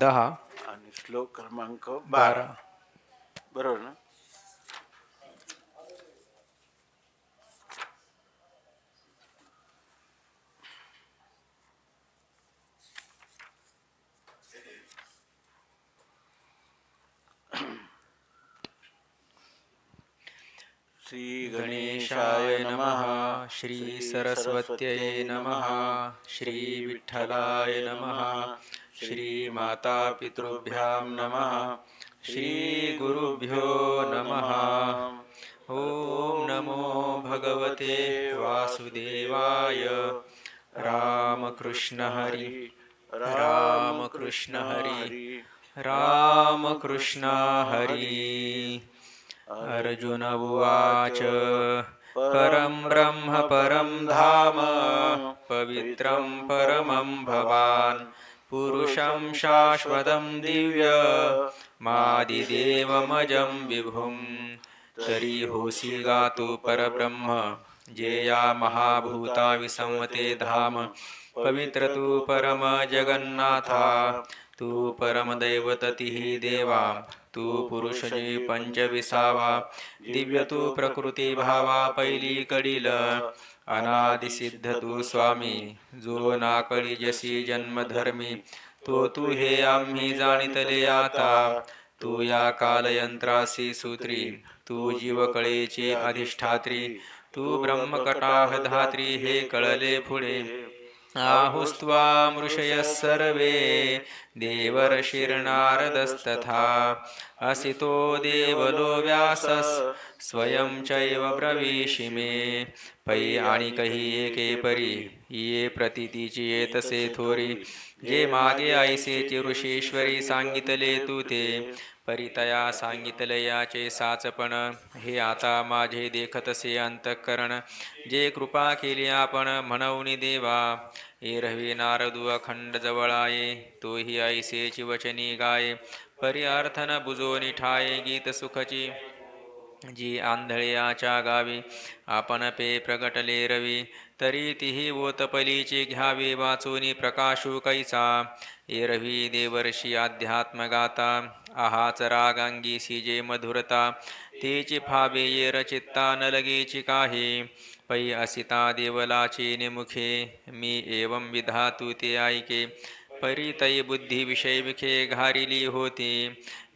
10 आणि श्लोक क्रमांक 12. 12 बरोबर ना? श्री गणेशाय गणेशाय नमः. नमः. श्री श्री सरस्वत्यै सरस्वत्यै नमः. श्री विठ्ठलाय नमः. श्री माता पितृभ्यां नमः. श्री गुरुभ्यो नमः. ओम नमो भगवते वासुदेवाय. रामकृष्ण हरी रामकृष्ण हरी रामकृष्ण हरी. अर्जुन उवाच परं ब्रह्म परं धाम पवित्रं परमं भवान् पुरुषं शाश्वतं दिव्यमादिदेवमजं विभुं तरीहोसि गातु परब्रह्म जेया महाभूता विसंवते धाम पवित्र तू परम जगन्नाथा तू परमदैवततिः देवा तू पुरुष जे पंचविसावा दिव्य तू प्रकृती भावा पैली कडील अनादिसिद्ध तू स्वामी जो नाकळी जसी जन्मधर्मी तू हे आम्ही जाणितले आता तू या कालयंत्रासी सूत्री तू जीवकळेची अधिष्ठात्री तू ब्रह्मकटाह धात्री हे कळले पुढे आहुस्त्वामृषयः सर्वे देवर्षिर्नारदस्तथा असितो देवलो व्यासस् स्वयं चैव ब्रवीषि मे पै आणि कही एके परी ये प्रतीतीची येतसे थोरी जे मागे ऐसेचे ऋषीश्वरी सांगितले तू ते परितया सांगितले याचे साचपण हे आता माझे देखतसे अंतःकरण जे कृपा केली आपण म्हणून देवा एरवी नारदू अखंड जवळाये तोही ऐसेची वचनी गाये परी अर्थ न बुजोनी ठाये गीत सुखची जी आंधळ्याच्या गावी आपण पे प्रगटले रवी तरी तिही ओतपलीचे घ्यावे वाचूनी प्रकाशू कैसा एरवी देवर्षी अध्यात्म गाता आहाच रागांगी जे मधुरता तेची फावे येर चित्ता न लगेची काही पै असिता देवलाचे निमुखे मी एवं विधातू ते ऐके परितय बुद्धी विषय विखे घारिली होती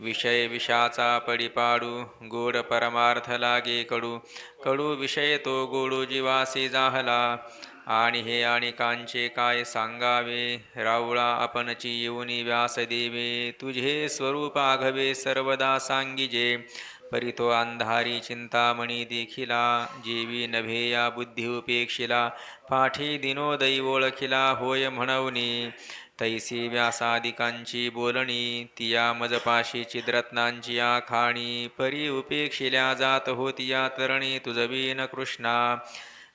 विषय विषाचा पडी पाडू गोड परमार्थ लागे कडू कडू विषय तो गोडू जीवासी जाहला आणि हे आणि कांचे काय सांगावे राऊळा आपणची येऊनी व्यास देवे तुझे स्वरूप आघवे सर्वदा सांगिजे परितो अंधारी चिंतामणी देखिला जेवी नभे या बुद्धी उपेक्षिला पाठी दिनोदयी ओळखिला होय म्हणवनी तैसी व्यासादिकांची बोलणी तिया मजपाशी चिद्रत्नांची आखाणी परी उपेक्षिल्या जात होतिया तरणी तुझवीन कृष्णा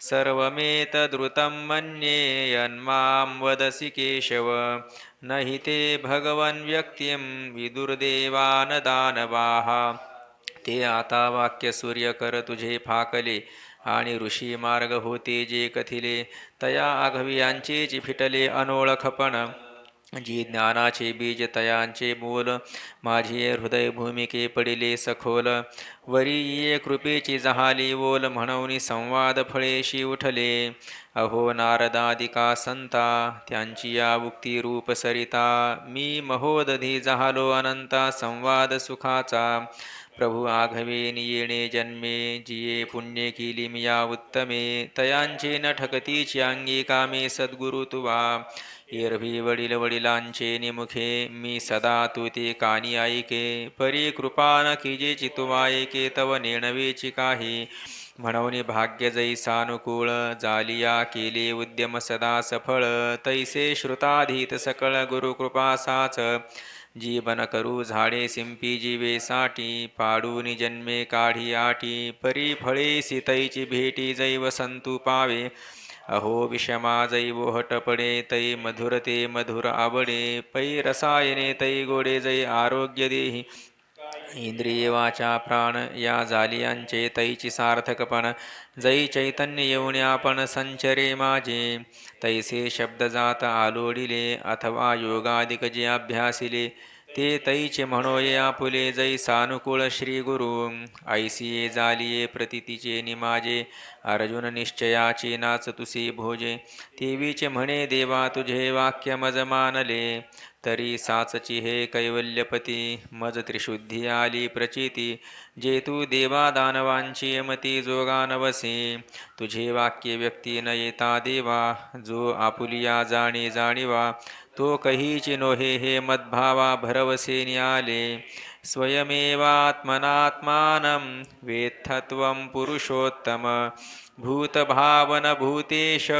सर्वमेतद्रुतं मन्ये यन्मां वदसि केशव न हि ते भगवन् व्यक्तिं विदुर्देवान दानवाः ते आता वाक्य सूर्य कर तुझे फाकले आणि ऋषी मार्ग होते जे कथिले तया आघवियांचेच फिटले अनोळखपण जी ज्ञानाचे बीज तयांचे बोल माझे हृदय भूमिके पडिले सखोल वरी ये कृपेची जहाली ओल म्हणून संवाद फळेशी उठले अहो नारदादिका संता त्यांची या उक्ती रूप सरिता मी महोदधी जहालो अनंता संवाद सुखाचा प्रभू आघवेन येणे जन्मे जिये पुण्य केली मिया उत्तमे तयांचे न ठकतीची अंगी कामे सद्गुरु तुवा एरवी वडील वडिलांचे निमुखे मी सदा तू ते कानी ऐके परी कृपा न किजे चितुवा ऐके तव नेणवेची काही म्हणून भाग्य जैसानुकूळ जालिया केले उद्यम सदा सफळ तैसे श्रुताधीत सकळ गुरुकृपा साच जीवन करू झाडे सिंपी जीवेसाठी पाडूनी जन्मे काढी आटी परी फळे सीतैची भेटी जैव संतू पावे अहो विषमा जैवो हटपडे तै मधुर ते मधुर आवडे पै रसायने तै गोडे जै आरोग्य देही इंद्रिये वाचा प्राण या झालियांचे तैची सार्थकपण. जै चैतन्य येऊन आपण संचरे माझे, तैसे शब्द जात आलोडिले अथवा योगादिक जे अभ्यासिले, ते तैचे म्हणोये आपुले जै सानुकूळ श्री गुरु. ऐसिये झालिये प्रतितीचे निमाजे, अर्जुन निश्चयाची नाच तुसी भोजे. तेवीचे म्हणे देवा तुझे वाक्य मज मानले, तरी साचची हे कैवल्यपती. मज त्रिशुद्धी आली प्रचिती, जे तू देवा दानवांची यमती जोगा नवसे. तुझे वाक्य व्यक्ती न येता देवा, जो आपुलिया जाणे जाणीवा. तो कहीची नोहे हे मद्भावा भरवसे आले. स्वयमेवात्मनात्मानं वेत्थत्वं पुरुषोत्तम. भूतभावन भूतेश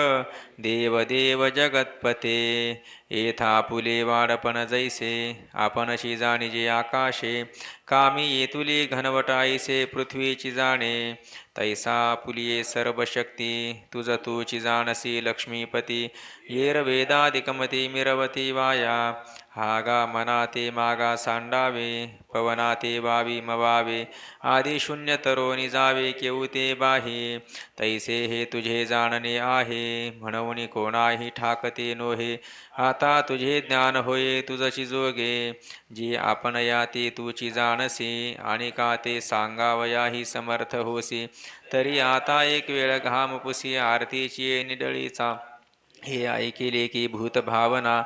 देवदेव जगत्पते. येथापुले वाडपण जैसे, आपणशी जाणिजे आकाशे. कामी येतुली घनवट ऐसे पृथ्वीची जाणे. तैसा पुलिये सर्व शक्ती, तुझ तूची जाणसी लक्ष्मीपती. येर वेदादिकमती मिरवती वाया, हागा मनाते मागा सांडावे. पवनाते वावी मवावे, आदी शून्य तरोनी जावे केऊते बाहे. तैसे हे तुझे जाणणे आहे, म्हणून कोणाही ठाकते नोहे. आता तुझे ज्ञान होये तुझची जोगे, जी आपण या ते तुची जाणसी. आणि का ते सांगावयाही समर्थ होसी. तरी आता एक वेळ घाम पुसी आरतीची निडळीचा. हे ऐकिले की भूतभावना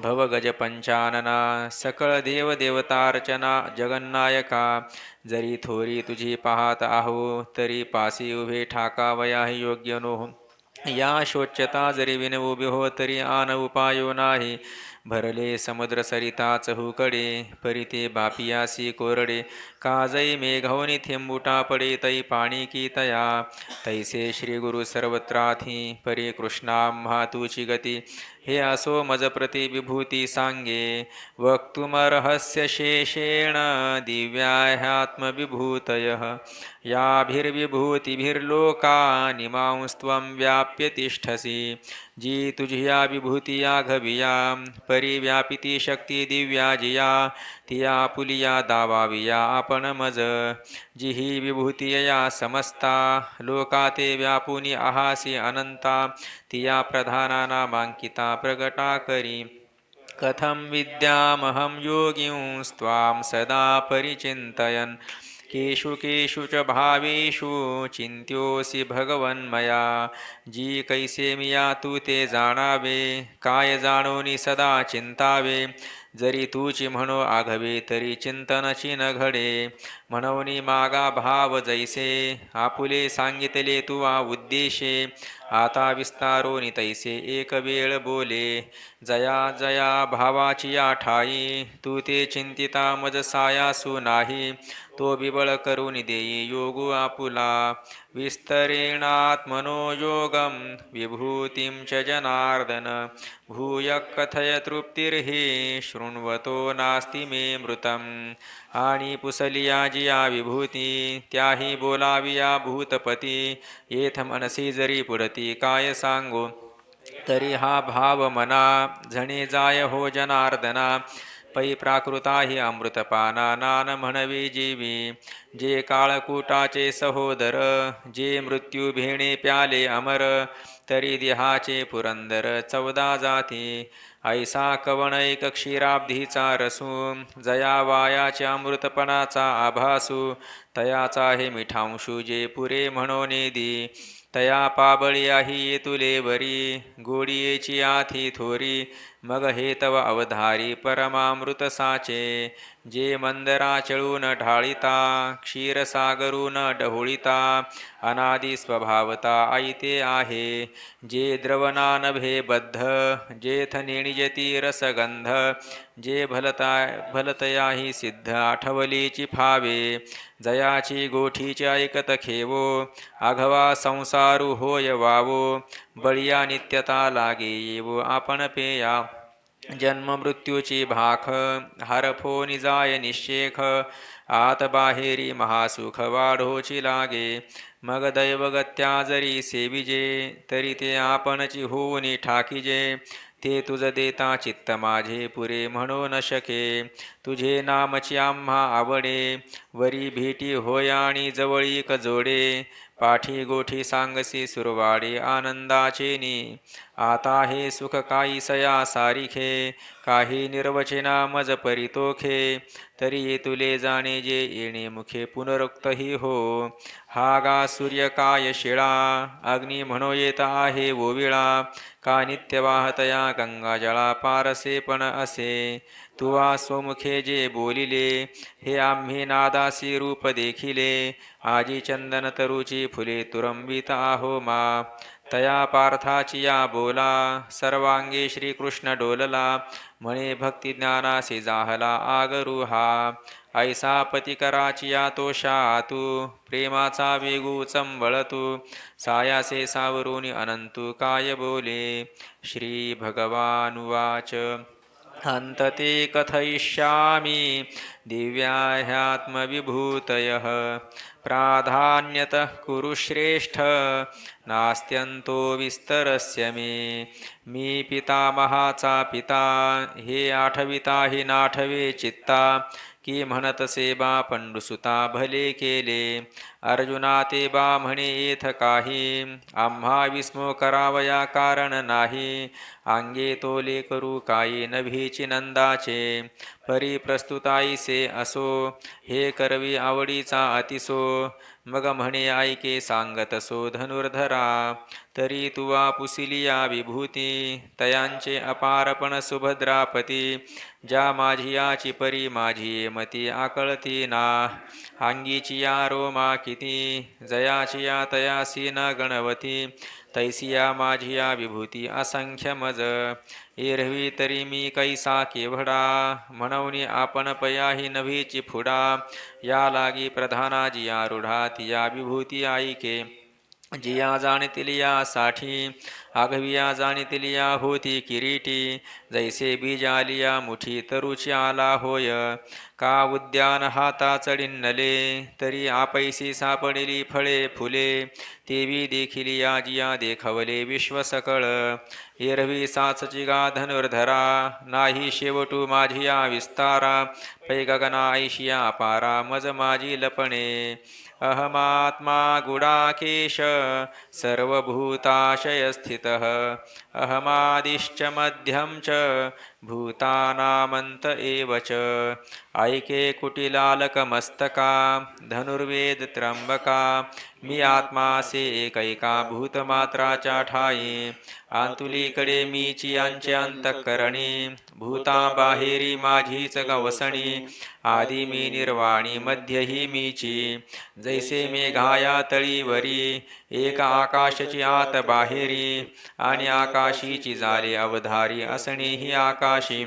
भवगज पंचानना. सकळ देव देवतार्चना जगन्नायका. जरी थोरी तुझी पाहत आहो, तरी पासी उभे ठाकावयाही योग्य नो. या शोच्यता जरी विन उभे हो, तरी आन उपायो नाही. भरले समुद्र सरिताच हुकडे, परी ते बापियासी कोरडे. काजई मेघवनी थेंबुटा पडे, तै पाणी की तया. तैसे श्री गुरु सर्वत्राथी, परी कृष्णाम्हा तुची गती. हे असो मज प्रति विभूती सांगे, वक्तुमर्हस्य शेषेण दिव्याह्यात्मविभूतयः. याभिर्विभूतिभिर्लोका निमांस्त्वं व्याप्य तिष्ठसि. जी तुझी या विभूती या घविया, परिव्यापिती शक्ती दिव्या जिया. तिया पुलिया दावाविया आपण मज. जी ही विभूती या समस्ता, लोका ते व्यापुनी आहासी अनंता. तिया प्रधाना नामांकिता प्रगटा करी. कथं विद्यामहं योगिंस्त्वां सदा परिचिन्तयन्. केषु केषु च भावेषु चिन्त्योऽसि भगवन्मया. जी कैसे मिया तू ते जाणावे, काय जाणोनी सदा चिंतावे. जरी तूची म्हणो आघवे, तरी चिंतनची न घडे. म्हणून मागा भाव जैसे, आपुले सांगितले तुवा उद्देशे. आता विस्तारोनी तैसे एक वेळ बोले, जया जया भावाची या ठाई. तू ते चिंतिता मज सायासू नाही. तो बिबळ करून देई योगू आपुला. विस्तरेणात्मनो योगं विभूतिं च जनार्दन. भूय कथय तृप्तिर्हि शृण्वतो नास्ति मे मृतम्. आणि पुसलिया जिया विभूती, त्याही बोलाविया भूतपती. येथ मनसी जरी पुढती काय सांगो, तरी हा भाव मना. झणे जाय हो जनार्दना, पै प्राकृताही अमृतपाना. नान म्हणवी जीवी, जे काळकूटाचे सहोदर. जे मृत्यू भेणे प्याले अमर, तरी देहाचे पुरंदर 14 जाती. ऐसा कवण एक क्षीराब्धीचा रसू, जया वायाच्या अमृतपणाचा आभासू. तयाचा हे मिठांशू जे पुरे म्हणून दी. तया पाबळी आहे येतुले वरी, गोडियेची आथी थोरी. मग हे तव अवधारी परमामृत साचे. जे मंदरा चळून ढाळिता, क्षीरसागरून ढवळिता. अनादि स्वभावता ऐते आहे, जे द्रवना नभे बद्ध. जेथ नेणिजती रसगंध, जे भलतयाही सिद्ध आठवलीची फावे. जयाची गोठीची ऐकत खेवो, आघवा संसारू होय वावो. बळिया नित्यता लागे येवो आपण पेया. जन्म मृत्यूची भाख हरफो निजाय निशेख. आत बाहेरी महासुख वाढोची लागे. मग दैवगत्या जरी सेविजे, तरी ते आपणची होऊनी ठाकीजे. ते तुझ देता चित्त माझे पुरे म्हणू न शके. तुझे नामची आम्हा आवडे, वरी भेटी होय आणि जवळीक जोडे. पाठी गोठी सांगसी सुरवाडे आनंदाचे नी. आता हे सुख काही सया सारिखे, काही निर्वचना मज परितोखे. तरी तुले जाणे जे येणे मुखे पुनरुक्तही हो. हा गा सूर्य काय शिळा, अग्नी म्हणो येत आहे ओविळा. का नित्य वाहतया गंगा जळा पारसे पण असे. तुवा स्वमुखे जे बोलिले, हे आम्ही नादासी रूप देखिले. आजी चंदन तरुची फुले तुरंबित आहो मा. तया पार्थाची या बोला, सर्वांगी श्रीकृष्ण डोलला. म्हणे भक्ती ज्ञानासी जाहला आगरुहा. ऐसा पती कराची या तोषा तू, प्रेमाचा वेगू चंबळतू. सायासे सावरून अनंतू काय बोले. श्री भगवानुवाच हन्तते कथयिष्यामि दिव्या ह्यात्मविभूतयः. प्राधान्यतः कुरु श्रेष्ठ, नास्त्यन्तो विस्तरस्य मे. मी पितामहाचा पिता, हे आठविता हि नाठवे चित्ता. की म्हणतसे बा पंडुसुता भले केले. अर्जुना ते बा म्हणे येथ काही, आम्हा विस्मो करावया कारण नाही. अंगे तोले करू काही नभीची नंदाचे. परी प्रस्तुताईसे असो, हे करवी आवडीचा अतिसो. मग म्हणे ऐके सांगतसो धनुर्धरा. तरी तुवा पुसिलिया विभूती, तयांचे अपारपण सुभद्रापती. ज्या माझियाची परी माझी मती आकळती ना. अंगीची या रोमा किती, जयाची या तयासी न गणवती. तैसिया माझिया विभूती असंख्य मज. एरवी तरी मी कैसा केवढा, म्हणून आपण पयाही नभीची फुडा. या लागी प्रधाना जिया रूढा तिया विभूती ऐके. जिया जाणतील यासाठी, आघविया जाणतील या होती किरीटी. जैसे बीज आलिया मुठी तरुची आला होय. का उद्यान हाता चढिन्नले, तरी आपैसी सापडिली फळे फुले. तेवी देखिली या जिया देखवले विश्व सकळ. एरवी साचची गा धनुर्धरा, नाही शेवटू माझी या विस्तारा. पै गगना ऐशिया पारा मज माझी लपणे. अहमात्मा गुडाकेश, सर्वभूताशय स्थितः. अहमादिश्च मध्यम च, भूतानामंत एव च. ऐके कुटिलालक मस्तका, धनुर्वेद त्र्यंबका. मी आत्मासे एकैका भूतमात्राच्या ठाई. आंतुलीकडे मीची यांचे अंतःकरणी. भूता बाहेरी माझीच गवसणी. आदी मी निर्वाणी मध्यही मीची. जैसे मेघाया तळीवरी, एक आकाशची आत बाहेरी. आणि आकाशीची जाले अवधारी असणे ही आकाशी.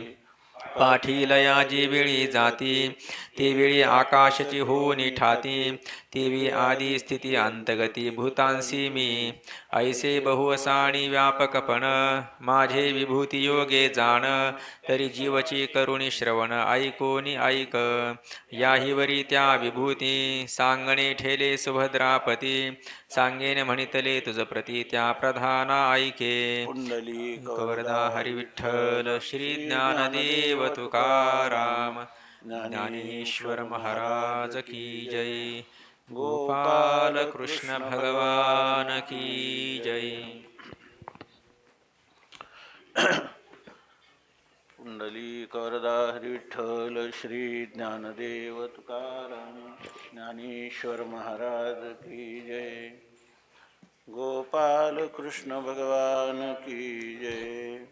पाठीलया जी वेळी जाती, ते वेळी आकाशची होऊनी ठाती. तेवी आदी स्थिती अंतगती भूतांसी मी. ऐसे बहुवसाणी व्यापकपण, माझे विभूती योगे जाण. तरी जीवची करुणी श्रवण ऐकोनी ऐक. याहीवरी त्या विभूती, सांगणे ठेले सुभद्रापती. सांगेन म्हणितले तुझ प्रती त्या प्रधाना ऐके. कुंडली कवरदा हरी विठ्ठल श्री ज्ञानदेव तुकाराम. ज्ञानेश्वर महाराज की जय. गोपाल कृष्ण भगवान की जय. कुंडली कवरदा हरी विठ्ठल श्री ज्ञानदेव तुकाराम. ज्ञानेश्वर महाराज की जय. गोपाल कृष्ण भगवान की जय.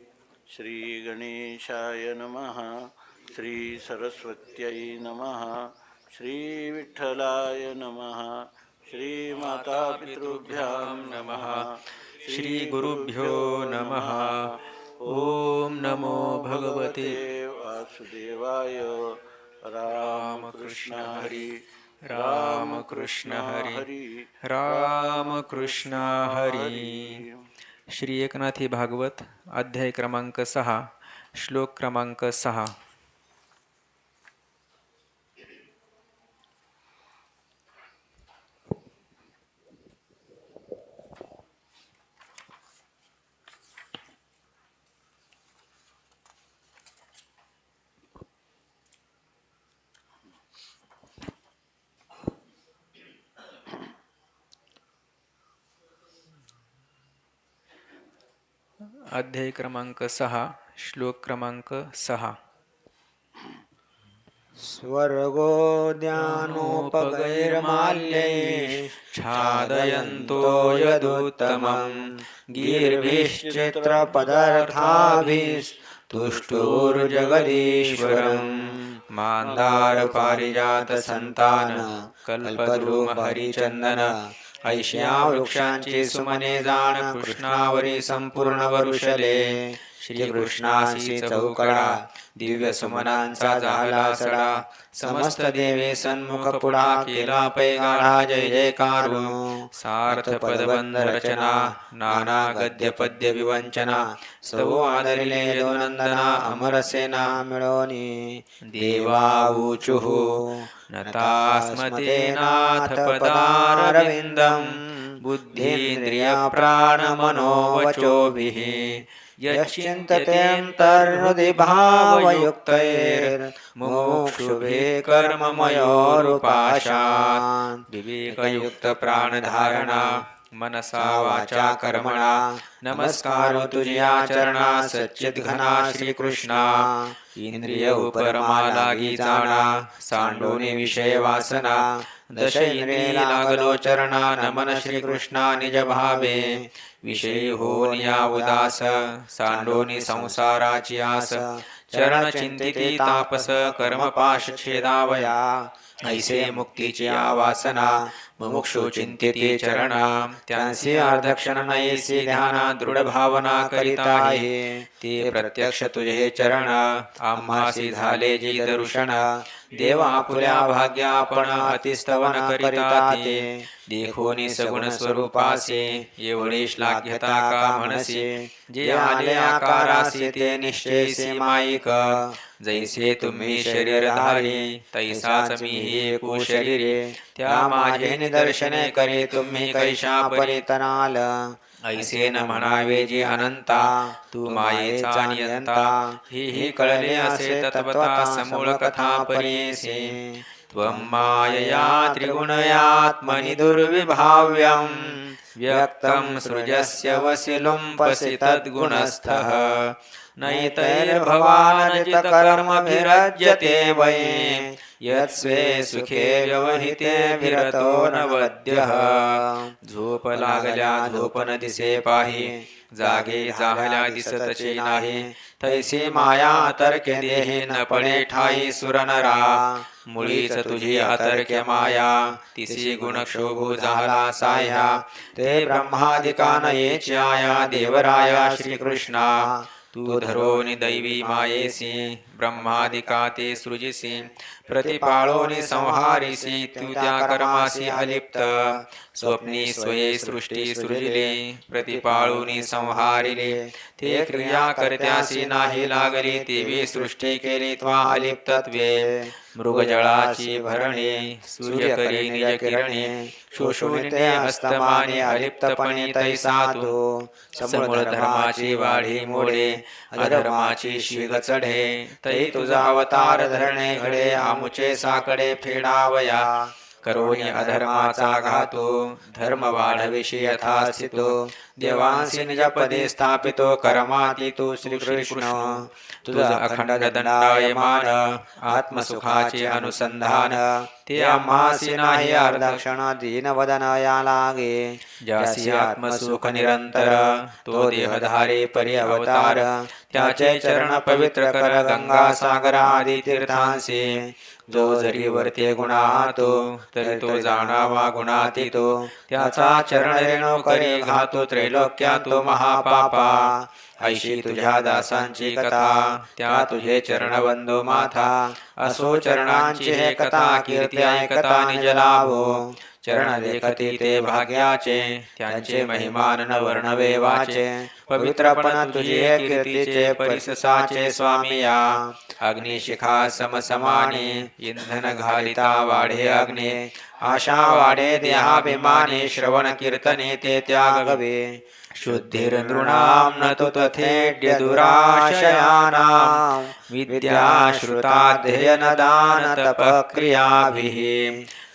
श्री गणेशाय नमः. श्री सरस्वत्यै नमः. श्री विठ्ठलाय नमः. श्री माता पितृभ्यां नमः. श्री गुरुभ्यो नमः. ओम नमो भगवते वासुदेवाय. राम कृष्ण हरी. राम कृष्ण हरी. राम कृष्ण हरी. श्री एकनाथी भागवत अध्याय क्रमांक 6 श्लोक क्रमांक 6. अध्याय क्रमांक 6 श्लोक क्रमांक 6 स्वर्गोद्यानोपगैर्माल्यैश्छादयन्तो यदुत्तमं गीर्भिश्चित्रपदार्थाभिस्तुष्टुर्जगदीश्वरम् मांदारपारिजातसंतान कल्पद्रुम हरिचंदन ऐशिया वृक्षांची सुमने जाण कृष्णावरी संपूर्ण वरुषले श्रीकृष्णासी चौकडा दिव्य सुमनांचा झाला सडा समस्त देवे सन्मुख पुढा केला पैगाडा जय जयकारू सार्थ पदबंध रचना नाना गद्य पद्य विवंचना स्तवो आदरिले यदुनंदना अमरसेना मिळोनी देवा ऊचुः नतास्मते नाथ पदारविन्दं बुद्धीन्द्रिय प्राणमनोवचोभिः यश्चिन्तयेऽन्तर्हृदि भावयुक्तैर्मुमुक्षुभिः कर्ममयोरुपाशात् विवेकयुक्त प्राणधारणा मनसा वाचा कर्मणा नमस्कारो तुझ्या चरणा सच्चिद्घना श्रीकृष्णा इंद्रिय उपरमा लागी जाणा सांडोनी विषय वासना दश इंद्रिय लागलो चरणा नमन श्रीकृष्णा निज भावे विषयी होऊन या उदास सांडोनी संसाराची आस चरण चिंतिती तापस कर्मपाश छेदावया ऐसे मुक्तीची आवासना मुमुक्षु चिंतिती चरणा त्यांसी अर्धक्षण नयेसी ध्याना दृढ भावना करिता आहे ते प्रत्यक्ष तुझे चरण आम्हासी झाले जी दर्शन देव आपुल्या भाग्या आपण अतिस्तवन करिता ते देखोनी सगुण स्वरूपासे एवढी श्लाघ्यता का म्हणसे जे आले आकारासी ते निश्चयसी माईक जैसे तुम्ही शरीरधारी तैसाच मी एकू शरीरे त्या माझे निदर्शने करे तुम्ही कैशा परितनाल ऐसे न म्हणावे जी अनंता तू मायेचा नियंता ही कळले असे तत्वता समूळ कथा परियेसे त्वं मायया त्रिगुणयात्मनि दुर्विभाव्यं व्यक्तं सृजस्य वसि लुम्पसि तद्गुणस्थः नैतैर्भवानजितकर्मभिरज्यते वै यत्स्वे सुखे व्यवहिते विरतो न वद्यः झोप लागल्या झोप न दिसे पाही जागे जाहल्या दिसतचे नाही तैसे माया अतर्क्य देहे न पडे ठाई सुरनरा मुळीच तुझी अतर्क्य माया तिसी गुण क्षोभू झाला साह्या ते ब्रह्मादिका नयेची आया देवराया श्रीकृष्णा तू धरोनी दैवी मायेसी ब्रह्मादिका ते सृजिसी प्रतिपाळोनी संहारिसी तू त्या कर्मासी अलिप्त स्वप्नी स्वये सृष्टी सृजिले प्रतिपाळोनी संहारिले ते क्रिया कर्त्यासी नाही लागली तेवी सृष्टी केली त्वा अलिप्तत्वे मृगजळाची भरणे सूर्य करी निज किरणे शोषून ते हस्तमाने अलिप्तपणे तैसा तू समूळ धर्माची वाढी मोडे अधर्माची शीग चढे तै तुझा अवतार धरणे घडे आमुचे साकडे फेडावया करोनी अधर्माचा घातो धर्म वाढविषी यथा स्थितो देवांसी निज पदे स्थापितो कर्माती तू श्रीकृष्ण तुझा अखंड दंडायमान आत्मसुखाचे अनुसंधान ते आम्हासी नाही अर्धक्षण दीनवदन या लागे ज्यासी आत्मसुख निरंतर तो देहधारे परी अवतार त्याचे चरण पवित्र कर गंगा सागर आदी तीर्थांसी जो जरी वर्ते गुणातो तरी तो जाणावा गुणातीतो त्याचा चरण रेणू करी घातो त्रैलोक्या तो महापापा ऐशी तुझ्या दासांची कथा त्या तुझे चरण वंदो माथा असो चरणांची हे कथा कीर्ती ऐकता निज लाभो चरण देखती ते भाग्याचे त्यांचे महिमान न वर्णवे वाचे पवित्रपण तुझे कीर्तीचे परिससाचे स्वामिया अग्निशिखा समसमाने इंधन घालिता वाढे अग्ने आशा वाढे देहाभिमाने श्रवण कीर्तने ते त्यागवे शुद्धिर्नृणां न तु तथेड्य दुराशयानां विद्याश्रुताध्ययनदानतपक्रियाभिः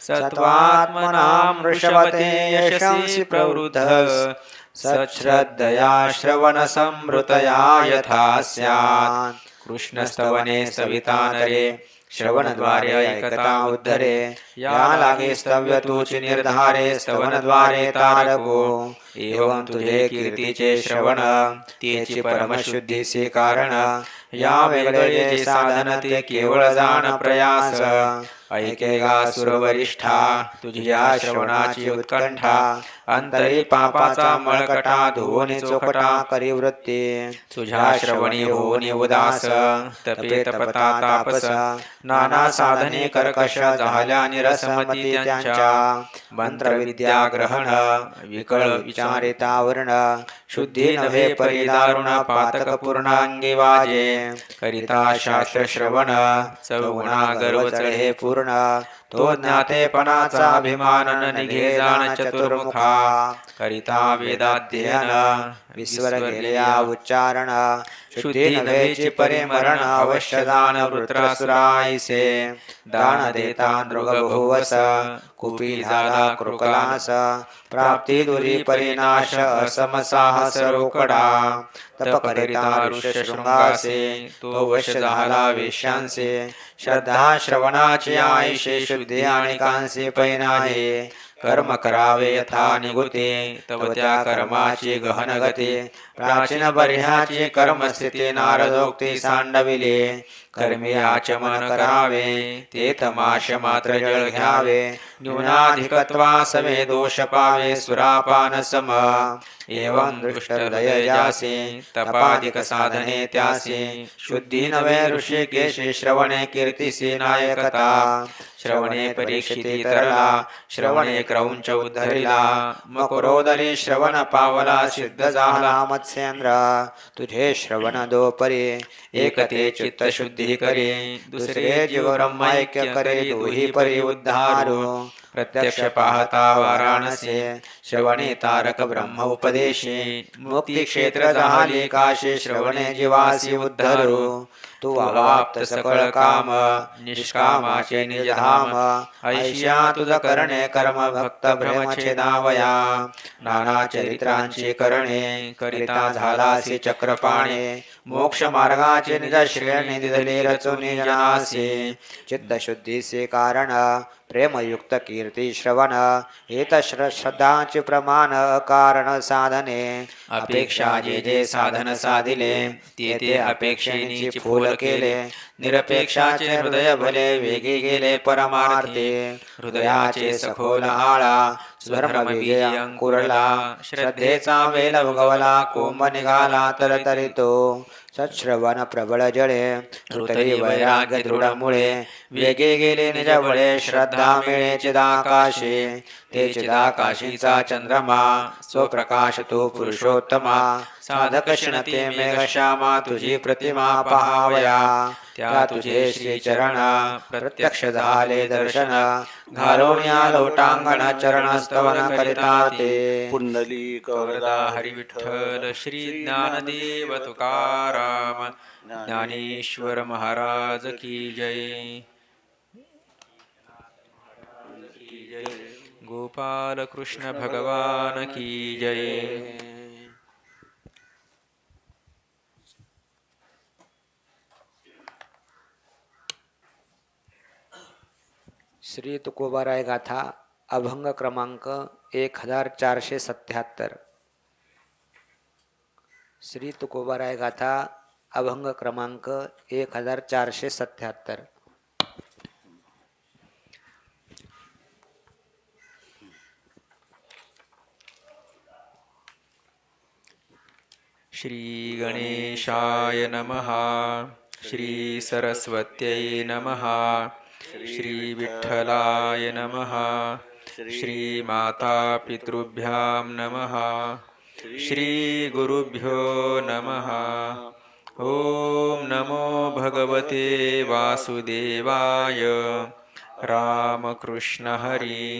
सत्त्वात्मनां वृषभते यशसि प्रवृद्धः सच्छ्रद्धया श्रवणसंमृतया यथा स्यात् कृष्णस्तवने सविता नरे श्रवणद्वारे ऐकता उद्धरे या लागे स्तव्य तुची निर्धारे स्तवनद्वारे तारको एवं तुझे कीर्तीचे श्रवण तेची परमशुद्धीचे कारण या वेगळे जे साधन ते केवळ जाण प्रयास ऐके गा सुरवरिष्ठा तुझी या श्रवणाची उत्कंठा अंतरी पापाचा मळकटा धुवून चोकटा करी वृत्ती तुझ्या श्रवणी होऊन उदास तपे तपता तापस नाना साधने कर्कश झाल्या निरसमती त्यांच्या मंत्रविद्या ग्रहण विकळ विचारिता वर्ण शुद्धी नव्हे परिदारुण पातक पूर्णांगी वाजे करिता शास्त्र श्रवण चौगुणा गर्व चढे पूर्ण तो ज्ञातेपणाचा अभिमान न निघे जाण चतुर्मुखा करिता वेदाध्ययन विस्वर गेल्या उच्चारण शुद्धी नव्हेची परिमरण अवश्य दान वृत्रसुराईसे दान देता नृगभुवस कुपी झाला कृकलास प्राप्ती दुरी परिनाश असमसाहस रोकडा तप करिता ऋषशृंगासे तो वश झाला वेश्यांसे श्रद्धा श्रवणाची आईशे शुद्धी आणि कांसे पैनाहे कर्म करावे यथा निगुते तव त्या कर्माची गहन गती प्राचीन बर्ह्याची कर्मस्थिती नारदोक्ती सांडविले कर्मी आचमन करावे ते तमाश मात्र जळ घ्यावे न्यूनाधिकत्वा सवे दोष पावे सुरापान सम एवं दृष्ट हृदय जासे तपाधिक साधने त्यासे शुद्धी नवे ऋषिकेशे श्रवणे कीर्तिसे नायकता श्रवणे परीक्षिती तरला श्रवणे क्रौंच उद्धरिला मकुरोदरी श्रवण पावला सिद्ध झाला मत्स्येंद्र तुझे श्रवण दोपरी एक ते चित्त शुद्धी करे दुसरे जीव ब्रह्मैक्य करे दोही परी उद्धारो प्रत्यक्ष पाहता वाराणसे श्रवणे तारक ब्रह्म उपदेशे मुक्ती क्षेत्र झाले काशे श्रवणे जीवासी उद्धरो तू अवाप्त सकळ काम निष्कामाचे निजधाम ऐशिया तुझ करणे कर्म भक्त भ्रमछेदावया नाना चरित्रांची करणे करिता झालासी चक्रपाणे मोक्ष मार्गाचे निज श्रेणी दिधले रचून जनासे चित्तशुद्धीचे कारण प्रेमयुक्त कीर्ती श्रवण हेत श्रद्धाचे प्रमाण कारण साधने अपेक्षा जे जे साधन साधिले ते ते अपेक्षेची फूल केले निरपेक्षाचे हृदय भले वेगी गेले परमार्थे हृदयाचे सखोल आळा स्वधर्म बीज अंकुरला श्रद्धेचा वेल उगवला कोंब निघाला तरतरितो सश्रवण प्रबळ जळे हृदय वैराग्य दृढमुळे वेगे गेले निज बळे श्रद्धा मिळे चिदाकाशे ते चिदाकाशीचा चंद्रमा स्वप्रकाश तो पुरुषोत्तमा साधक क्षणते मेघश्यामा तुझी प्रतिमा पहावया त्या तुझे श्रीचरण प्रत्यक्ष झाले दर्शन घालून या लोटांगण चरणस्तवन करिता ते पुंडलिक वरदा हरी विठ्ठल श्री ज्ञानदेव तुकाराम ज्ञानेश्वर महाराज की जय गोपाल कृष्ण भगवान की जय श्री तुकोबाराय गाथा अभंग क्रमांक 1477 श्री तुकोबाराय गाथा अभंग क्रमांक 1477 श्री गणेशाय नमः श्री सरस्वत्यै नमः श्री विठ्ठलाय नमः श्री माता पितृभ्यां नमः श्री गुरुभ्यो नमः ओम नमो भगवते वासुदेवाय रामकृष्ण हरी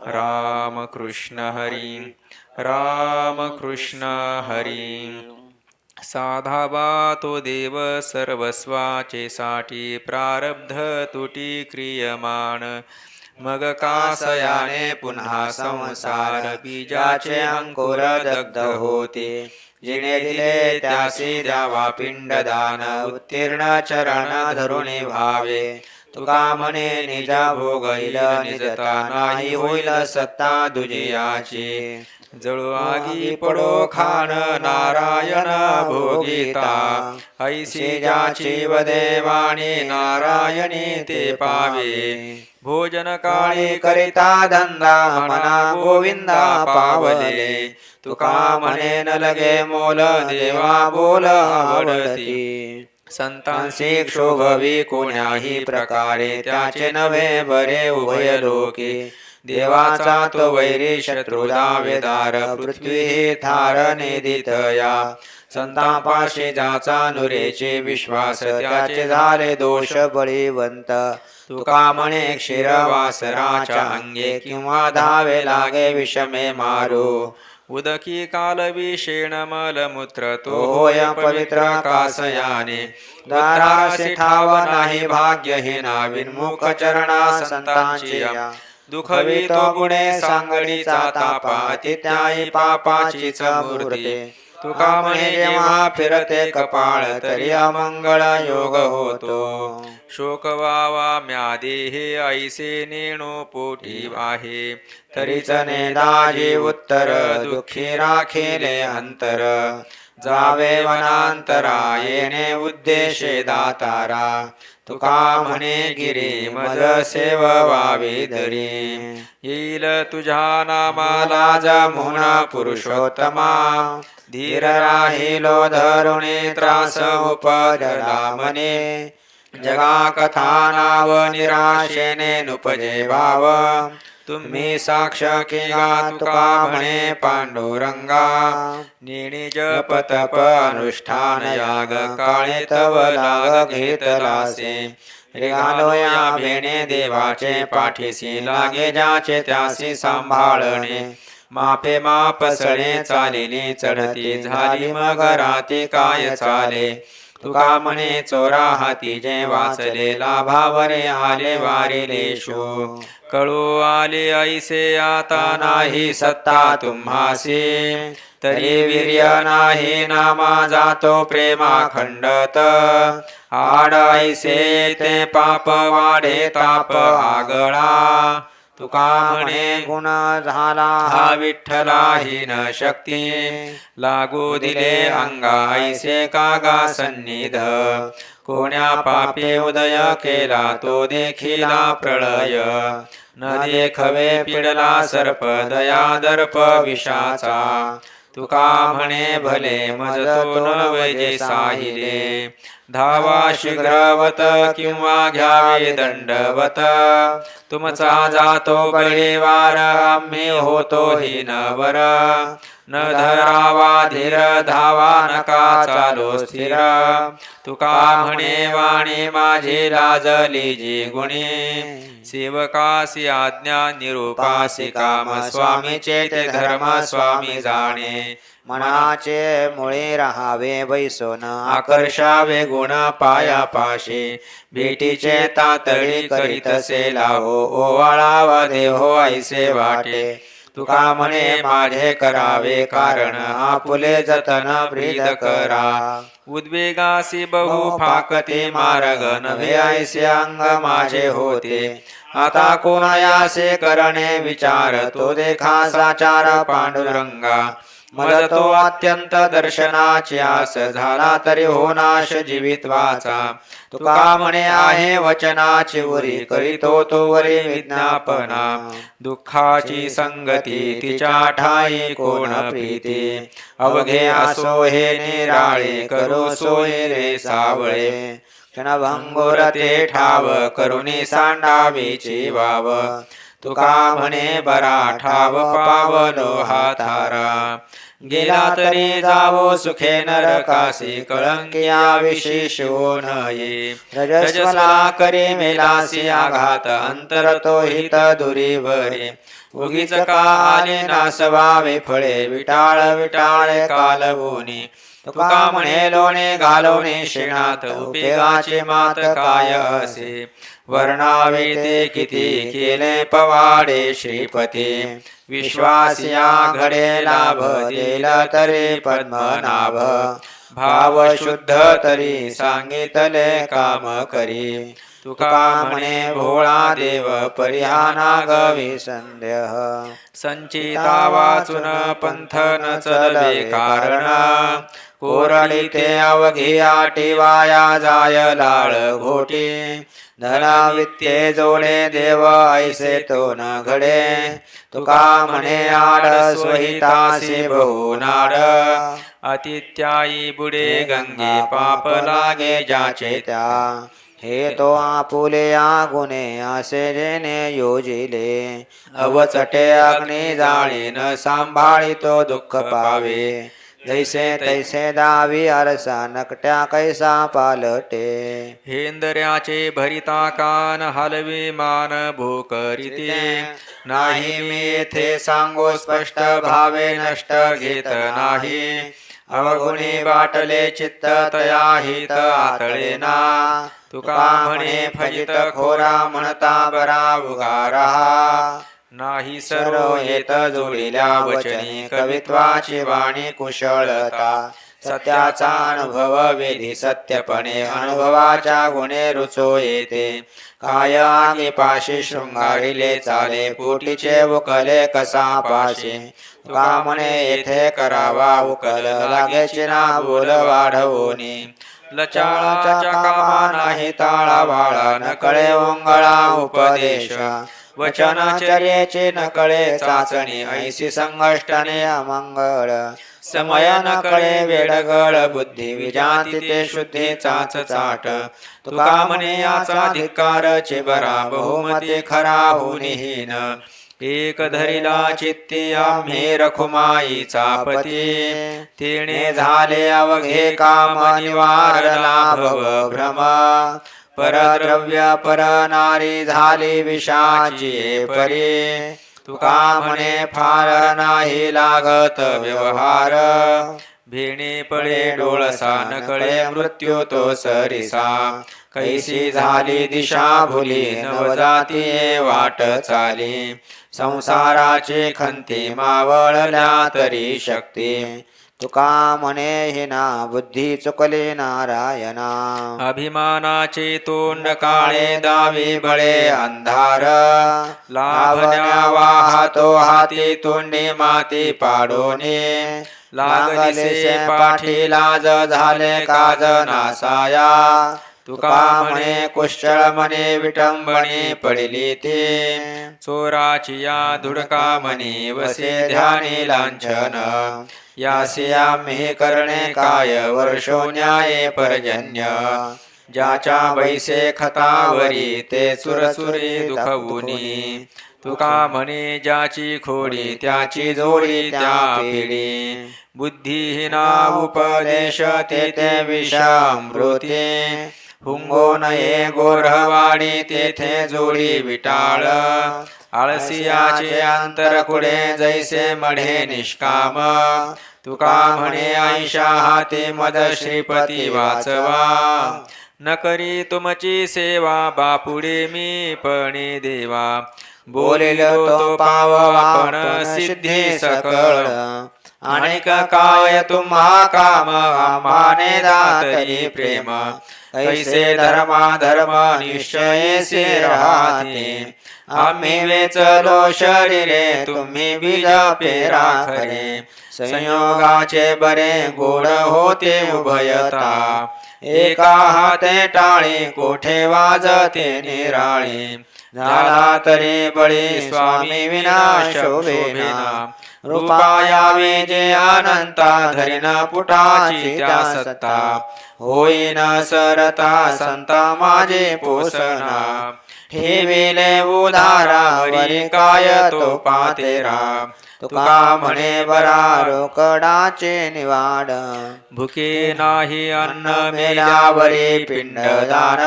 रामकृष्ण हरी रामकृष्ण हरी साधावा तो देव सर्वस्वाचे साठी प्रारब्ध तुटी क्रियमाण मग कासयाने पुन्हा संसार बीजाचे अंकुर दग्ध होते. जिने दिले त्यासी द्यावा पिंडदान उत्तीर्ण चरण धरुणी भावे. तुका म्हणे निज भोगैल निजता नाही होईल सत्ता दुजियाची. जळू आगी पडो खान नारायण भोगिता ऐसी ज्याची वदेवाणी नारायणी ते पावे. भोजन काळी करिता धंदा मना गोविंदा पावले. तुका म्हणे न लगे मोल देवा बोल आवडती. संतांसी क्षोभवी कोण्याही प्रकारे त्याचे नव्हे बरे उभय लोके. देवाचा तो वैरी शत्रू दावेदार पृथ्वी हे थार नेदितया. संतापाशी ज्याचा नुरेचे विश्वास त्याचे झाले दोष बळीवंत. तुका म्हणे क्षीरवासराच्या अंगे किंवा धावे लागे विषमे मारू. उदकी कालवी शेण मलमूत्र तो होय पवित्र कासयाने. दारासी ठाव नाही भाग्यहीना विन्मुख चरणा संतांची. दुखवी तो गुणे सांगडीचा तापा तित्याई पापाचीच मूर्ती. तुका म्हणे जेव्हा फिरते कपाळ तरी अमंगळ योग होतो. शोक वावा म्यादेहे ऐसे नेणू पोटी आहे. तरीच नेदाजी उत्तर दुःखी राखेले अंतर. जावे वनांतरा येणे उद्देशे दातारा. तुका म्हणे गिरी मज सेववावी दरी. येईल तुझ्या नामाला जमुन पुरुषोत्तमा. धीर राहिलो धरुणे त्रास उपजला मने. जगा कथा नाव निराशेने नुपजे भाव. तुम्ही साक्ष केला तुका म्हणे पांडुरंगा. नेणी जप तप अनुष्ठान याग काळे तव लाग घेतलासे. रेगालो या भेणे देवाचे पाठीसी लागे ज्याचे त्यासी सांभाळणे. मापे माप सळे चालिली चढती झाली मग राती काय चाले. तुका म्हणे चोरा हाती जे वाचले लाभावरे आले वारिलेशु. कळू आले ऐसे आता नाही सत्ता तुम्हासी. तरी वीर्य नाही नामा जातो प्रेमा खंडत. आड ऐसे ते पाप वाढे ताप आगळा. तुका म्हणे गुण झाला हा विठ्ठला हीन शक्ती. लागू दिले अंगा ऐसे कागा सन्निध. कोण्या पापे उदय केला तो देखिला प्रळय. न देखवे पिडला सर्प दया दर्प विषाचा. तुका म्हणे भले मज तो न वैजे साहिले. धावा शीघ्रवत किंवा घ्यावे दंडवत. तुमचा जातो गळीवार आम्ही होतो हीनवर. न धरावा धीर धावा नका चालो स्थिर. तुका म्हणे वाणी माझी लाजली जी गुणी. सेवकासी आज्ञा निरूपासी काम स्वामीचे ते धर्म स्वामी जाणे. मनाचे मुळे राहावे बैसोन आकर्षावे गुण पायापाशी. भेटीचे तातडी करीतसे लाहो ओवाळावा देहो ऐसे वाटे. तुका म्हणे माझे करावे कारण आपुले जतन ब्रीद करा. उद्वेगासी बहु फाकते मार्ग नव्हे ऐसे अंग माझे होते. आता कोणायासे करणे विचार तो देखा साचार पांडुरंगा. मज तो अत्यंत दर्शनाची आस झाला तरी हो नाश जीवित्वाचा. तुका म्हणे आहे वचनाची उरी करीतो तो वरी विज्ञापना. दुःखाची संगती तिच्या ठाई कोण प्रीती. अवघे असो हे निराळे करू सोय रे सावळे. क्षणभंगुर ते ठाव करुणी सांडावीची वाव. तुका म्हणे बरा ठाव पावलो हा थारा. गेला तरी जावो सुखे नरकासी कळंकिया विशेष नये. रजस्वला करी मेलासी आघात अंतर तो हित दुरीवरे. उगीच का आले नासवावे फळे विटाळ विटाळे कालवोनी. तुका म्हणे लोणे घालवणे शेणात उपयोगाचे मात काय असे. वर्णावे ते किती केले पवाडे श्रीपती विश्वासिया घडे लाभ देल तरी पद्मनाभ भाव शुद्ध तरी सांगितले काम करी तुका म्हणे भोळा देव परिहाना गवी संदेह संचिता वाचून पंथ न चलवे कारण कोरडी ते अवघी आटी वाया जाय लाळ घोटी धना वित्ते जोडे देव ऐसे तो न घडे तुका म्हणे आड स्वहितासी बहु नाड अतित्यायी बुडे गंगे पाप लागे ज्याचे त्या हे तो आपुले आगुने असे जेने योजिले अवचटे अग्नी जाळीन सांभाळितो दुःख पावे जैसे तैसे दावी आरसा नकट्या कैसा पालटे हेंदऱ्याचे भरिता कान हलवे मान भूकरिते नाही मी येथे सांगू स्पष्ट भावे नष्ट घेत नाही अवगुणी बाटले चित्त तया हित आतळेना तुका म्हणे फजित खोरा म्हणता बरा उगारा नाही सर्व येत जोडिल्या वचनी कवित्वाची वाणी कुशळता सत्याचा अनुभव वेधी सत्यपणे अनुभवाच्या गुणे रुचो येते काय आगी पाशी शृंगारिले चाले पोटीचे उकले कसा पाशी तुका म्हणे येथे करावा उकल लागेची ना बोल वाढवोनी लचाळाच्या कामा नाही ताळा वाळा नकळे ओंगळा उपदेश वचनचर्येची नकळे चाचणी ऐसी संघष्टने अमंगळ समय नकळे वेडगळ बुद्धी विजाती ते शुद्धी चाच चाट तुका म्हणे याचा धिक्कारचे बरा बहुमती खरा होनीहीन एक धरिला चित्ती आम्ही रखुमाईचा पती तेणे झाले अवघे काम निवारला भव भ्रम परद्रव्य पर नारी झाली विषाची परी तुका म्हणे फार नाही लागत व्यवहार भेणे पळे डोळसा नकळे मृत्यू तो सरिसा कैसी झाली दिशा भुली नवजाती वाट चाली संसाराची खंती मावळल्या तरी शक्ती तुका म्हणे हिना बुद्धी चुकली नारायणा अभिमानाचे तोंड काळे दावी बळे अंधार लाभण्या वाहतो हाती तोंडी माती पाडोने लागले पाठी लाज झाले काज नासाया तुका म्हणे कुशळ म्हणे विटंबणी पडली ती चोराची या धुडका म्हणे वसे ध्यानी लांछन यासी आम्ही करणे काय वर्षो न्याये पर्जन्य ज्याच्या बैसे खतावरी ते सुरसुरी दुखवुनी तुका म्हणे ज्याची खोडी त्याची जोडी त्या पिढी बुद्धिहीना उपदेश ते विषामृती हुंगो नये गोरवाडी तेथे जोडी विटाळ आळसियाचे अंतर कुडे जैसे मढे निष्काम तुका म्हणे आयशा हाती मद श्रीपती वाचवा न करी तुमची सेवा बापुडे मी पणे देवा बोलिलो तो पाव आपण सिद्धी सकळ अनेक काय तुम्हा काम आम्हाने दातरी प्रेम कैसे धर्मा धर्म निश्चयेसे राहते आम्ही वेचलो शरीरे तुम्ही बीज पेरा खरे संयोगाचे बरे गोड होते उभयता एका हाते टाळी कोठे वाजते निराळी झाला तरी बळी स्वामी विना शोभेना रूपा यावे जे अनंता धरिन पुटाची त्या सत्ता होईन सरता संता माझे पोसना ठेविले उदारा हरी काय तो पातेरा तुका म्हणे बरा रोकडाचे निवाड भुके नाही अन्न मेल्यावरी पिंडदान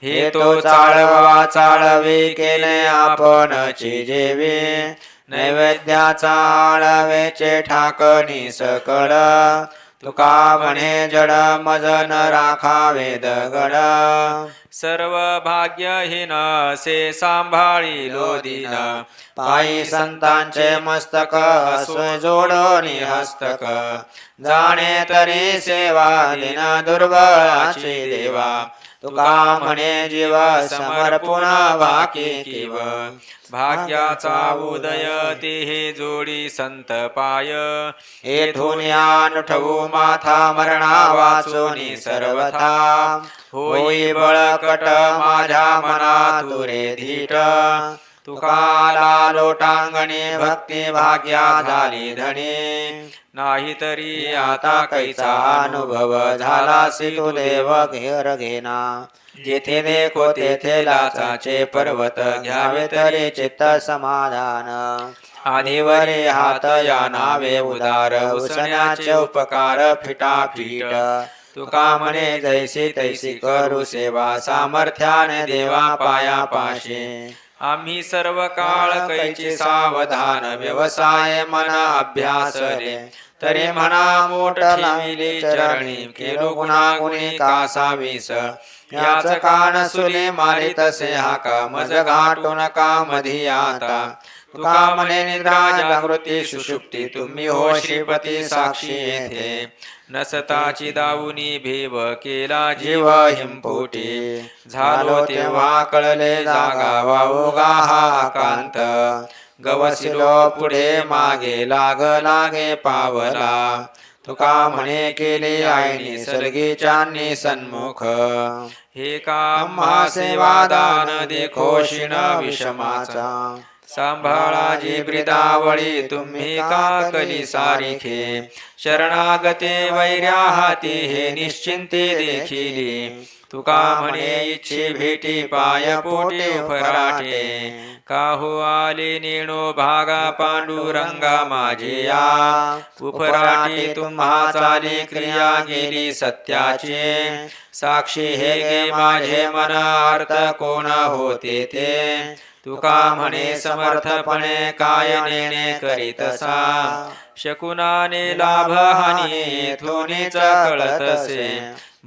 हे तो चाळवा चाळवे केले आपणची जेवे नैवेद्याचा आळवेचे ठाकणी सकळ तुका म्हणे जड मजन राखावे दगड सर्व भाग्यहीन से सांभाळिलो दीन पायी संतांचे मस्तक असो जोडोनी हस्तक जाणे तरी सेवा दिन दुर्बळाची देवा तुका म्हणे जीव समर्पुण बाकी किव भाग्याचा उदय ते जोडी संत पाय येथून यान ठवू माथा मरणा वाचोनी सर्वथा होई बळकट माझ्या मना तुरे धीट तुकाला लोटांगणी भक्ती भाग्या झाली धनी नाही तरी आता कैचा अनुभव झालासी तू देव घेर घेना जेथे देखो तेथे लाचाचे पर्वत घ्यावे तरी चित्त समाधान आधीवरे हात या नावे उदार उसण्याचे उपकार फिटाफीट तुका म्हणे जैसी तैसी करू सेवा सामर्थ्याने देवा पाया पाशे आम्ही सर्व काळ कैचे सावधान व्यवसाय मन अभ्यास रे तरी म्हणा मोठ ठेविले चरणी केलो गुणागुणी कासावीस याच कान सुले मारी तसे हाका मज घाटू नका मधी आता तुका म्हणे निद्रा जागृती सुषुप्ती तुम्ही हो श्रीपती साक्षी येथे नसताची दावुनी भेव केला जीव हिंपोटी झालो तेव्हा कळले जागा वावोगा हा कांत गवसिलो पुढे मागे लागे पावला तुका म्हणे केले आईनी सर्गीच्यांनी सन्मुख हे काम हा सेवादान देखो शिण विषमाचा सांभाळा जी ब्रिदावळी तुम्ही का कली सारिखे शरणागते वैर्या हाती हे निश्चिंते देखिली तुका म्हणे इच्छे भेटी पाय पोटे फराटे काहो आले नेणो भागा पांडुरंगा माझे या उपराटे तुम्हा चाले क्रिया गेली सत्याचे साक्षी हे गे माझे मन अर्थ कोण होते ते तुका म्हणे समर्थपणे काय नेणे करीतसा शकुनाने लाभ हानी येथूनच कळतसे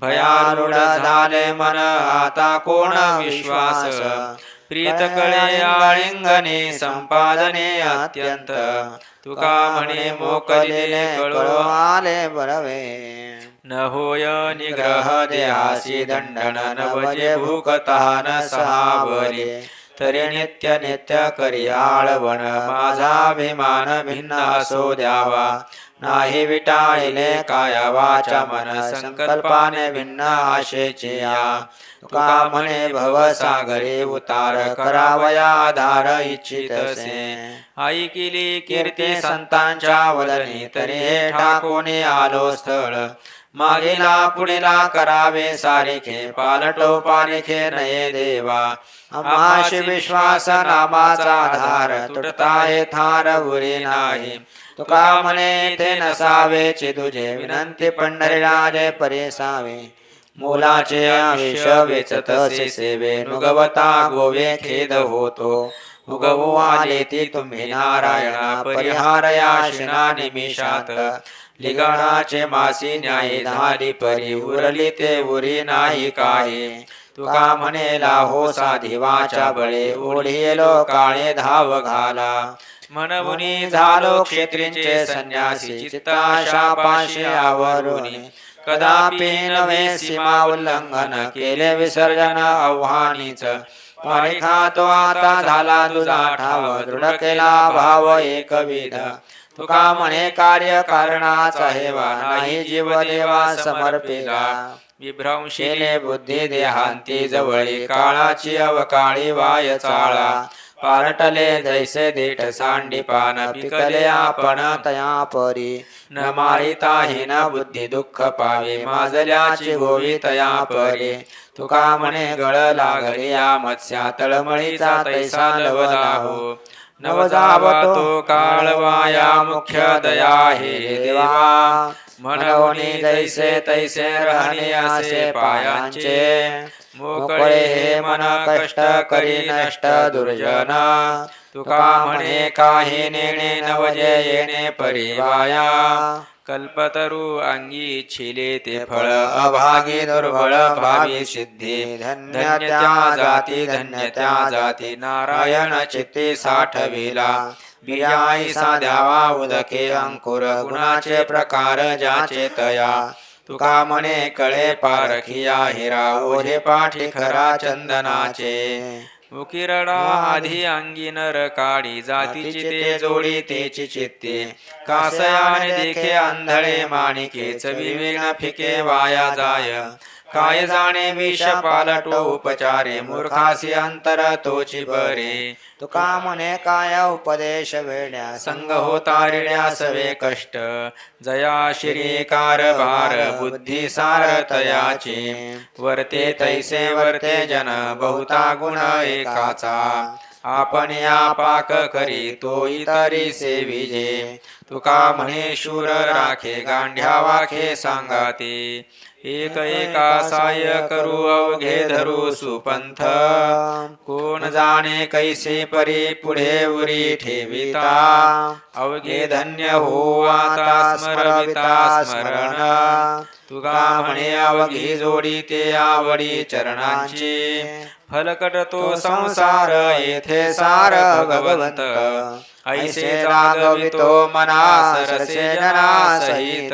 भयारूढ झाले मन आता कोण विश्वास प्रीत कळे आलिंगने संपादने अत्यंत तुका म्हणे मोकलेले कळो आले बरवे न होय निग्रह देहासी दंडन नवजे भूकतहान सहावरे तरी नित्य नित्य करी आळवण माझा अभिमान भिन्न असो द्यावा नाही विटाळले काया वाचा मन संकल्पाने भिन्न आशेचे या तुका म्हणे भवसागरे उतार करावया आधार इच्छितसे आई केली कीर्ती संतांच्या वदनी तरी हे ठाकोने आलो स्थळ मागेला पुढेला करावे सारिखे पालटो पारिखे नये देवा आमाशी विश्वास नामाचा आधार तुटता हे थार उरी नाही तुका म्हणे ते नसावे तुझे विनंती पंढरीराजे परेसावे मोलाचे आविष वेचतसे सेवे नुगवता गोवे खेद होतो उगवू आले ती तुम्ही नारायणा परिहारया शिना निमिषात लिगाणाचे मासी न्यायी झाली परी उरली ते उरी नाही काही तुका म्हणेला हो साधी वाचा बळे ओढिलो काळे धाव घाला म्हणूनी झालो क्षेत्रींचे संन्यासी चित्ताशा पाशी आवरुनी कदापि नव्हे सीमा उल्लंघन केले विसर्जन आव्हानीच पारिखा तो आता झाला तुझा ठाव दृढ केला भाव एकविध तुका म्हणे कार्य कारणाचा हेवा नाही जीव देवा समर्पिला विभ्रंशीले बुद्धी देहांती जवळी काळाची अवकाळी वाय चाळा पारटले जैसे देठ सांडीपान पिकले आपण तया परी न मारिता हीन बुद्धी दुःख पावे माजल्याची गोवी तया परी तुका म्हणे गळ लागली या मत्स्या तळमळीचा तैसा लवला हो नवजावा तो काळवाया मुख्य दया हे देवा म्हणूनी जैसे तैसे राहणे असे पायांचे मोकळे हे मन कष्ट करी नष्ट दुर्जन तुका म्हणे काही नेणे नवजे येणे परिवाया कल्पतरू अंगी इच्छिले ते फळ फळ अभागी दुर्बळ भावी सिद्धी धन्य त्या जाती धन्य त्या जाती नारायण चित्ती साठविला बियाई साध्यावा उदके अंकुर गुणाचे प्रकार ज्याचे तया तुका म्हणे कळे पारखिया हिरा ओझे पाठी खरा चंदनाचे उकिरडा आधी अंगी नर काढी जातीची ते जोडी तेची चित्ते कासयाने देखे आंधळे माणिके चविवेन फिके वाया जाय काय जाणे विष पालटो उपचारे मूर्खासी अंतर तोची बरे तुका म्हणे काय उपदेश वेड्या संग होता रेड्या सवे कष्ट जया शिरी कारभार बुद्धी सारतयाचे वर्ते तैसे वर्ते जन बहुता गुण एकाचा आपण या पाक करी तो इतरी सेविजे तुका म्हणे शूर राखे गांढ्या वाखे सांगाते एक एका साय करू अवघे धरू सुपंथ कोण जाणे कैसे परी पुढे उरी ठेविता अवघे धन्य हो आता स्मरविता स्मरण तुका म्हणे अवघी जोडी ते आवडी चरणांची फलकट तो संसार येथे सार भगवंत ऐसे रागवितो मना सरसे जना सहित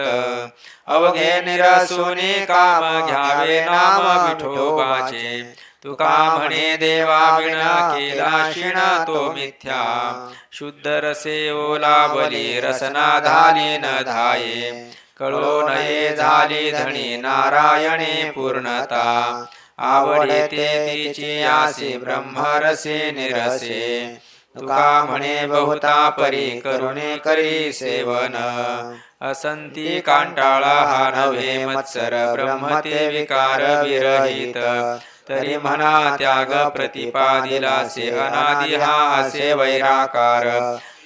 अवघे निरसुनी काम घ्यावे नाम विठोबाचे तुका म्हणे देवा विण केला शिण तो मिथ्या शुद्ध रसे ओला बली रसना धाली न धाये कळो नये झाली धणी नारायणे पूर्णता आवडे ते तिची आसी ब्रह्मरसे निरसे तुका म्हणे बहुता परी करुणे करी सेवन असंती कांटाळा हा नव्हे मत्सर ब्रह्मते विकार विरहित तरी म्हणा त्याग प्रतिपादिलासे अनादि हा असे वैराकार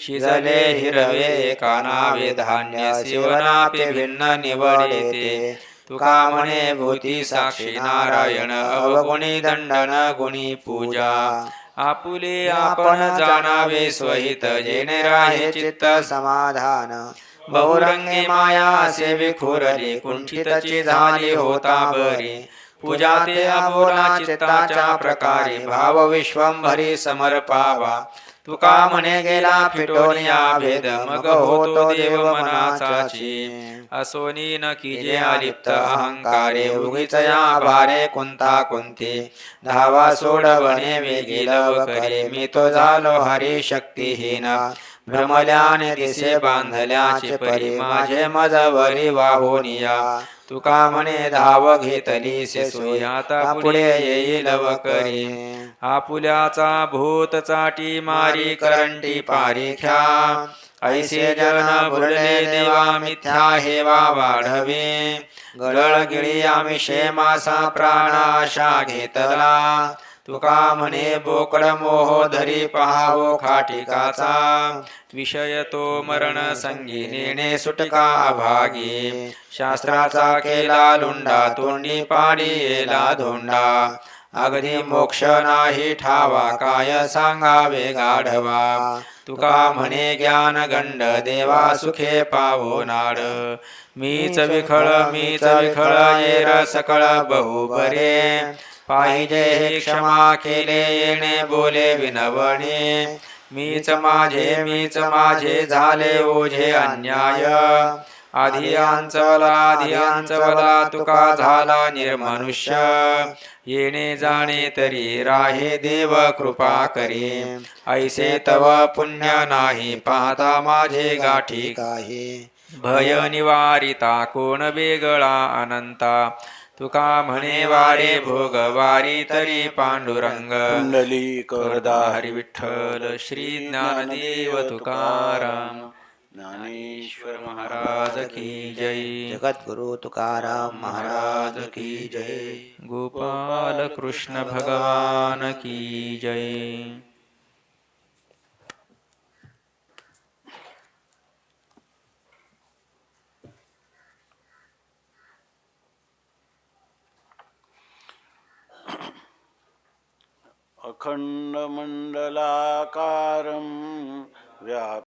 शिजले हिरवे एका नावे धान्य शिवनापे भिन्न निवडिते तुका म्हणे भूती साक्षी नारायण अवगुणी दंडन गुणी पूजा आपुले आपण जाणावे स्वहित जेणे राहे चित्त समाधान बहुरंगी माया असे विखुरली कुंठितची झाली होता बरी पूजा ते अबोला चित्ताच्या प्रकारे भाव विश्वंभरी समर्पावा तुका म्हणे गेला फिटोनिया भेद मग होतो देव मनाचाची असोनी न कीजे अलिप्त अहंकारे उगीच या भारे कुंता कुंती धावा सोडवणे वेगी लव करे मी तो झालो हरी शक्तिहीन भ्रमल्याने दिसे बांधल्याचे परी माझे मजवरी वाहोनिया तुका म्हणे धाव घेतली से आता पुढे येईल वकरी आपुल्याचा भूत चाटी मारी करंटी पारिख्या ऐसे जन बुडले देवा मिथ्या हेवा वाढवे गळळ गिळी आमिषे मासा प्राण आशा घेतला तुका म्हणे बोकड मोह धरी पहावो खाटिकाचा विषय तो मरण संगी नेणे सुटका अभागी शास्त्राचा केला लुंडा तोंडी पाडी येला धोंडा अगदी मोक्ष नाही ठावा काय सांगावे गाढवा तुका म्हणे ज्ञान गंड देवा सुखे पावो नाड मीच विखळ येर सकळ बहु बरे पाहिजे हे क्षमा केले येणे बोले विनवणे मीच माझे झाले ओझे अन्याय आधी अंचवला तुका झाला निर्मनुष्य येणे जाणे तरी राहे देव कृपा करी ऐसे तव पुण्य नाही पाहता माझे गाठी काही भय निवारिता कोण वेगळा अनंता तुका म्हणे वारे भोग वारी तरी पांडुरंग कुंडलिक हरी विठ्ठल श्री ज्ञानदेव तुकाराम ज्ञानेश्वर महाराज की जय जगद्गुरु तुकाराम महाराज की जय गोपाल कृष्ण भगवान की जय अखंड मंडलाकारं व्याप्तं